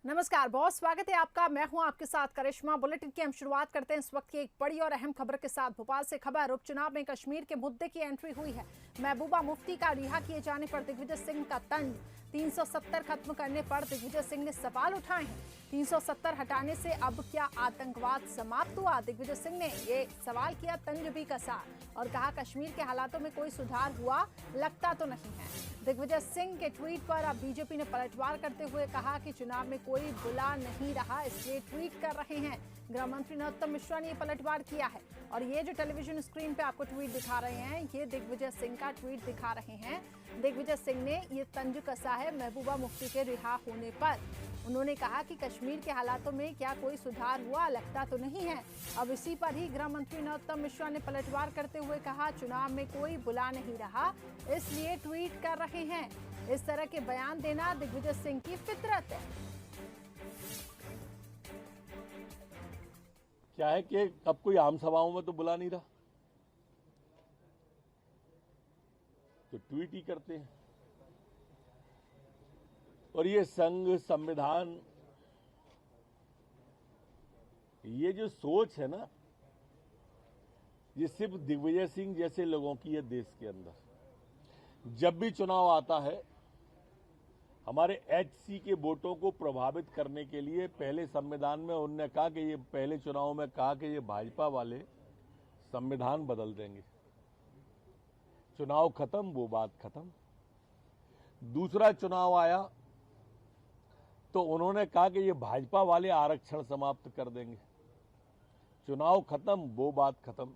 नमस्कार, बहुत स्वागत है आपका। मैं हूं आपके साथ करिश्मा। बुलेटिन की हम शुरुआत करते हैं इस वक्त की एक बड़ी और अहम खबर के साथ। भोपाल से खबर, उपचुनाव में कश्मीर के मुद्दे की एंट्री हुई है। महबूबा मुफ्ती का रिहा किए जाने पर दिग्विजय सिंह का तंज। 370 खत्म करने पर दिग्विजय सिंह ने सवाल उठाए हैं। 370 हटाने से अब क्या आतंकवाद समाप्त हुआ? दिग्विजय सिंह ने ये सवाल किया, तंज भी कसा और कहा कश्मीर के हालातों में कोई सुधार हुआ लगता तो नहीं है। दिग्विजय सिंह के ट्वीट पर अब बीजेपी ने पलटवार करते हुए कहा कि चुनाव में कोई बुला नहीं रहा, इसलिए ट्वीट कर रहे हैं। गृह मंत्री नरोत्तम मिश्रा ने पलटवार किया है और ये जो टेलीविजन स्क्रीन पे आपको ट्वीट दिखा रहे हैं, ये दिग्विजय सिंह का ट्वीट दिखा रहे हैं। दिग्विजय सिंह ने ये तंज कसा है महबूबा मुफ्ती के रिहा होने पर। उन्होंने कहा कि कश्मीर के हालातों में क्या कोई सुधार हुआ लगता तो नहीं है। अब इसी पर ही गृह मंत्री नरोत्तम मिश्रा ने पलटवार करते हुए कहा चुनाव में कोई बुला नहीं रहा, इसलिए ट्वीट कर रहे हैं। इस तरह के बयान देना दिग्विजय सिंह की फितरत है। क्या है कि अब कोई आम सभाओं में तो बुला नहीं रहा, तो ट्वीट ही करते हैं। और ये संघ संविधान, ये जो सोच है ना, ये सिर्फ दिग्विजय सिंह जैसे लोगों की है। देश के अंदर जब भी चुनाव आता है, हमारे एचसी के वोटों को प्रभावित करने के लिए पहले संविधान में उन्होंने कहा कि ये पहले चुनाव में कहा कि ये भाजपा वाले संविधान बदल देंगे। चुनाव खत्म, वो बात खत्म। दूसरा चुनाव आया तो उन्होंने कहा कि ये भाजपा वाले आरक्षण समाप्त कर देंगे। चुनाव खत्म, वो बात खत्म।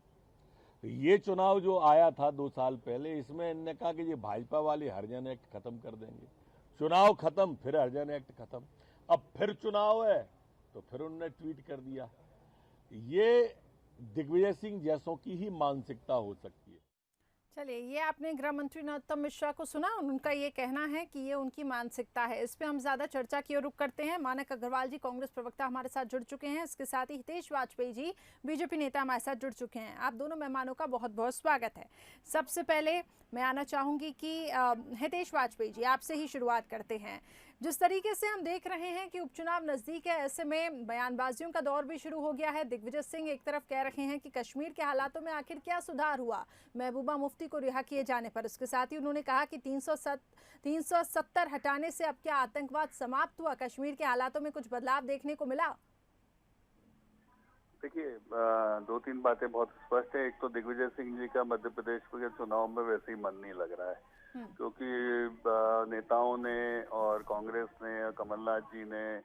ये चुनाव जो आया था 2 साल पहले, इसमें इन्होंने कहा कि ये भाजपा वाले हरिजन एक्ट खत्म कर देंगे। चुनाव खत्म, फिर हरिजन एक्ट खत्म। अब फिर चुनाव है तो फिर उन्होंने ट्वीट कर दिया। ये दिग्विजय सिंह जैसों की ही मानसिकता हो सकती है। चलिए, ये आपने गृह मंत्री नरोत्तम मिश्रा को सुना। उनका ये कहना है कि ये उनकी मानसिकता है। इस पे हम ज्यादा चर्चा की ओर रुख करते हैं। मानक अग्रवाल जी कांग्रेस प्रवक्ता हमारे साथ जुड़ चुके हैं। इसके साथ ही हितेश वाजपेयी जी बीजेपी नेता हमारे साथ जुड़ चुके हैं। आप दोनों मेहमानों का बहुत बहुत स्वागत है। सबसे पहले मैं आना चाहूंगी कि हितेश वाजपेयी जी, आपसे ही शुरुआत करते हैं। जिस तरीके से हम देख रहे हैं कि उपचुनाव नजदीक है, ऐसे में बयानबाजियों का दौर भी शुरू हो गया है। दिग्विजय सिंह एक तरफ कह रहे हैं कि कश्मीर के हालातों में आखिर क्या सुधार हुआ महबूबा मुफ्ती को रिहा किए जाने पर। उसके साथ ही उन्होंने कहा कि 370 हटाने से अब क्या आतंकवाद समाप्त हुआ? कश्मीर के हालातों में कुछ बदलाव देखने को मिला? देखिए, 2-3 बातें बहुत स्पष्ट है। एक तो दिग्विजय सिंह जी का मध्य प्रदेश के चुनाव में वैसे ही मन नहीं लग रहा है, क्योंकि नेताओं ने और कांग्रेस ने और कमलनाथ जी ने,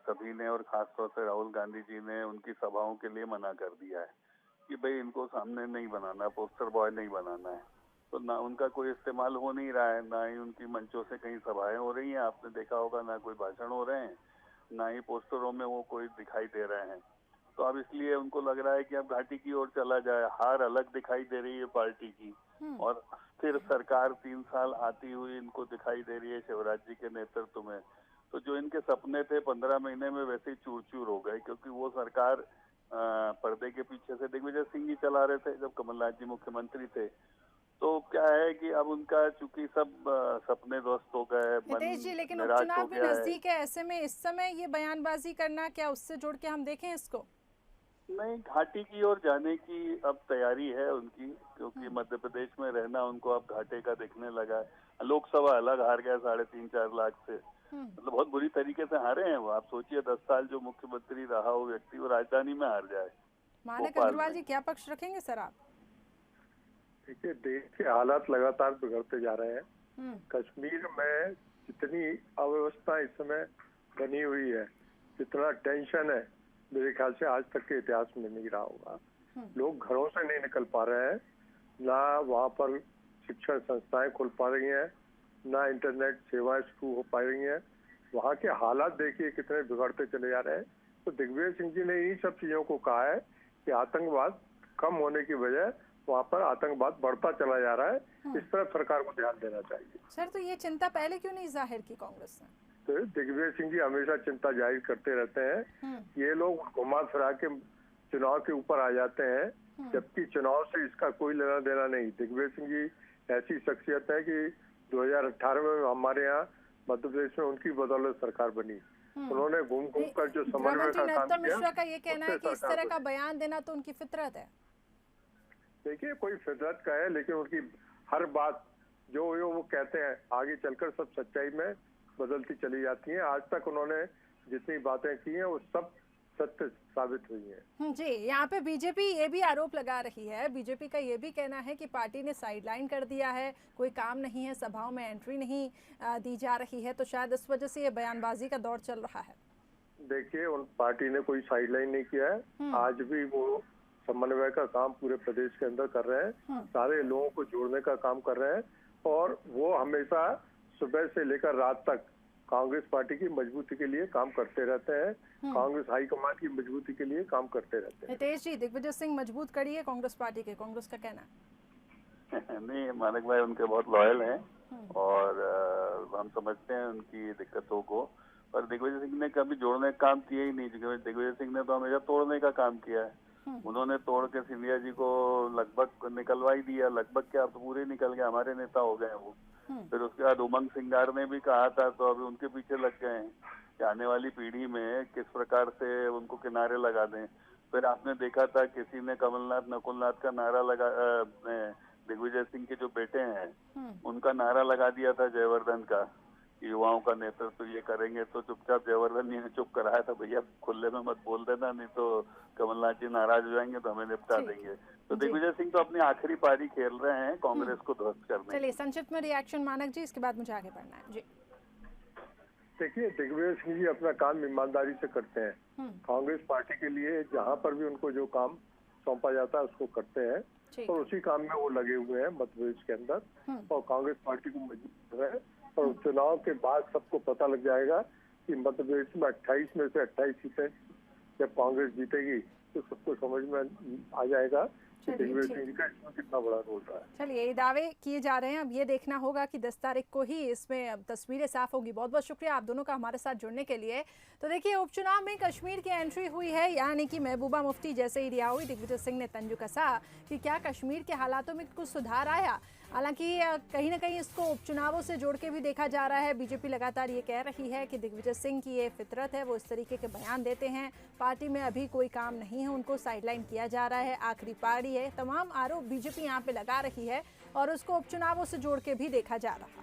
सभी ने, और खासतौर से राहुल गांधी जी ने उनकी सभाओं के लिए मना कर दिया है कि भाई इनको सामने नहीं बनाना, पोस्टर बॉय नहीं बनाना है। तो ना उनका कोई इस्तेमाल हो नहीं रहा है, ना ही उनकी मंचों से कहीं सभाएं हो रही हैं, आपने देखा होगा, ना कोई भाषण हो रहे हैं, ना ही पोस्टरों में वो कोई दिखाई दे रहे हैं। तो अब इसलिए उनको लग रहा है कि अब घाटी की ओर चला जाए। हार अलग दिखाई दे रही है पार्टी की, और स्थिर सरकार 3 साल आती हुई इनको दिखाई दे रही है शिवराज जी के नेतृत्व में। तो जो इनके सपने थे 15 महीने में वैसे ही चूर चूर हो गए, क्योंकि वो सरकार पर्दे के पीछे से दिग्विजय सिंह जी चला रहे थे जब कमलनाथ जी मुख्यमंत्री थे। तो क्या है कि अब उनका चूंकि सब सपने ध्वस्त हो गए, हितेश जी, लेकिन निराश हो उपचुनाव भी गया है। नजदीक है, ऐसे में इस समय ये बयानबाजी करना, क्या उससे जोड़ के हम देखें इसको? नहीं, घाटी की ओर जाने की अब तैयारी है उनकी, क्योंकि मध्य प्रदेश में रहना उनको अब घाटे का दिखने लगा है। लोकसभा अलग हार गया 3.5-4 लाख से, मतलब बहुत बुरी तरीके से हारे हैं वो। आप सोचिए 10 साल जो मुख्यमंत्री रहा वो व्यक्ति, वो राजधानी में हार जाए। मानक अग्रवाल जी, क्या पक्ष रखेंगे सर आप? देखिए, देश के हालात लगातार बिगड़ते जा रहे हैं। कश्मीर में जितनी अव्यवस्था इस समय बनी हुई है, जितना टेंशन है, मेरे ख्याल से आज तक के इतिहास में नहीं रहा होगा। लोग घरों से नहीं निकल पा रहे हैं, ना वहाँ पर शिक्षण संस्थाएं खुल पा रही हैं, ना इंटरनेट सेवाएं शुरू हो पा रही हैं। वहाँ के हालात देखिए कितने बिगड़ते चले जा रहे हैं। तो दिग्विजय सिंह जी ने इन्हीं सब चीजों को कहा है कि आतंकवाद कम होने की वजह वहाँ पर आतंकवाद बढ़ता चला जा रहा है। इस तरफ सरकार को ध्यान देना चाहिए। सर, तो ये चिंता पहले क्यों नहीं जाहिर की कांग्रेस ने? तो दिग्विजय सिंह जी हमेशा चिंता जाहिर करते रहते हैं। ये लोग घुमा फिरा के चुनाव के ऊपर आ जाते हैं, जबकि चुनाव से इसका कोई लेना देना नहीं। दिग्विजय सिंह जी ऐसी शख्सियत है कि 2018 में हमारे यहाँ मध्य प्रदेश में उनकी बदौलत सरकार बनी। उन्होंने घूम घूम कर जो समन्वय का काम किया, मिश्रा का ये कहना है कि इस तरह का बयान देना तो उनकी फितरत है। देखिए, कोई फितरत का है, लेकिन उनकी हर बात जो वो कहते हैं आगे चलकर सब सच्चाई में बदलती चली जाती हैं। आज तक उन्होंने जितनी बातें की हैं वो सब सत्य साबित हुई है। जी, यहाँ पे बीजेपी ये भी आरोप लगा रही है, बीजेपी का ये भी कहना है कि पार्टी ने साइडलाइन कर दिया है, कोई काम नहीं है, सभाओं में एंट्री नहीं दी जा रही है, तो शायद इस वजह से ये बयानबाजी का दौर चल रहा है। देखिए, उन पार्टी ने कोई साइडलाइन नहीं किया है। आज भी वो समन्वय का काम पूरे प्रदेश के अंदर कर रहे हैं, सारे लोगों को जोड़ने का काम कर रहे हैं, और वो हमेशा सुबह से लेकर रात तक कांग्रेस पार्टी की मजबूती के लिए काम करते रहते हैं, कांग्रेस हाईकमान की मजबूती के लिए काम करते रहते हैं। हितेश जी, दिग्विजय सिंह मजबूत कड़ी है कांग्रेस पार्टी के, कांग्रेस का कहना नहीं, मानक भाई उनके बहुत लॉयल हैं और हम समझते हैं उनकी दिक्कतों को, पर दिग्विजय सिंह ने कभी जोड़ने का काम किया ही नहीं। दिग्विजय सिंह ने तो हमेशा तोड़ने का काम किया है। उन्होंने तोड़ के सिंधिया जी को लगभग निकलवा ही दिया, लगभग क्या, अब तो पूरे निकल गए, हमारे नेता हो गए वो। फिर उसके बाद उमंग सिंगार ने भी कहा था, तो अभी उनके पीछे लग गए हैं कि आने वाली पीढ़ी में किस प्रकार से उनको किनारे लगा दें। फिर आपने देखा था किसी ने कमलनाथ नकुलनाथ का नारा लगा, दिग्विजय सिंह के जो बेटे हैं उनका नारा लगा दिया था जयवर्धन का, युवाओं का नेतृत्व ये करेंगे, तो चुपचाप जयवर्धन जी ने चुप कराया था, भैया खुले में मत बोल देना, नहीं तो कमलनाथ जी नाराज हो जाएंगे तो हमें निपटा देंगे। तो दिग्विजय सिंह तो अपनी आखिरी पारी खेल रहे हैं कांग्रेस को ध्वस्त करने। चलिए संक्षिप्त में रिएक्शन मानक जी, इसके बाद मुझे आगे बढ़ना है जी। देखिए, दिग्विजय सिंह जी अपना काम ईमानदारी से करते हैं। कांग्रेस पार्टी के लिए जहाँ पर भी उनको जो काम सौंपा जाता है उसको करते हैं, और उसी काम में वो लगे हुए हैं मध्य प्रदेश के अंदर, और कांग्रेस पार्टी को मजबूत कर रहे हैं। और चुनाव के बाद सबको पता लग जाएगा कि मध्य प्रदेश में 28 में से 28 सीटें जब कांग्रेस जीतेगी तो सबको समझ में आ जाएगा कि दिग्विजय सिंह का इसमें कितना बड़ा रोल रहा है। चलिए, ये दावे किए जा रहे हैं, अब ये देखना होगा कि 10 तारीख को ही इसमें अब तस्वीरें साफ होगी। बहुत बहुत शुक्रिया आप दोनों का हमारे साथ जुड़ने के लिए। तो देखिए, उपचुनाव में कश्मीर की एंट्री हुई है, यानी कि महबूबा मुफ्ती जैसे ही रिहा हुई, दिग्विजय सिंह ने तंजु कसा कि क्या कश्मीर के हालातों में कुछ सुधार आया। हालांकि कहीं ना कहीं इसको उपचुनावों से जोड़ के भी देखा जा रहा है। बीजेपी लगातार ये कह रही है कि दिग्विजय सिंह की ये फितरत है, वो इस तरीके के बयान देते हैं, पार्टी में अभी कोई काम नहीं है, उनको साइडलाइन किया जा रहा है, आखिरी पारी है, तमाम आरोप बीजेपी यहाँ पे लगा रही है और उसको उपचुनावों से जोड़ के भी देखा जा रहा है।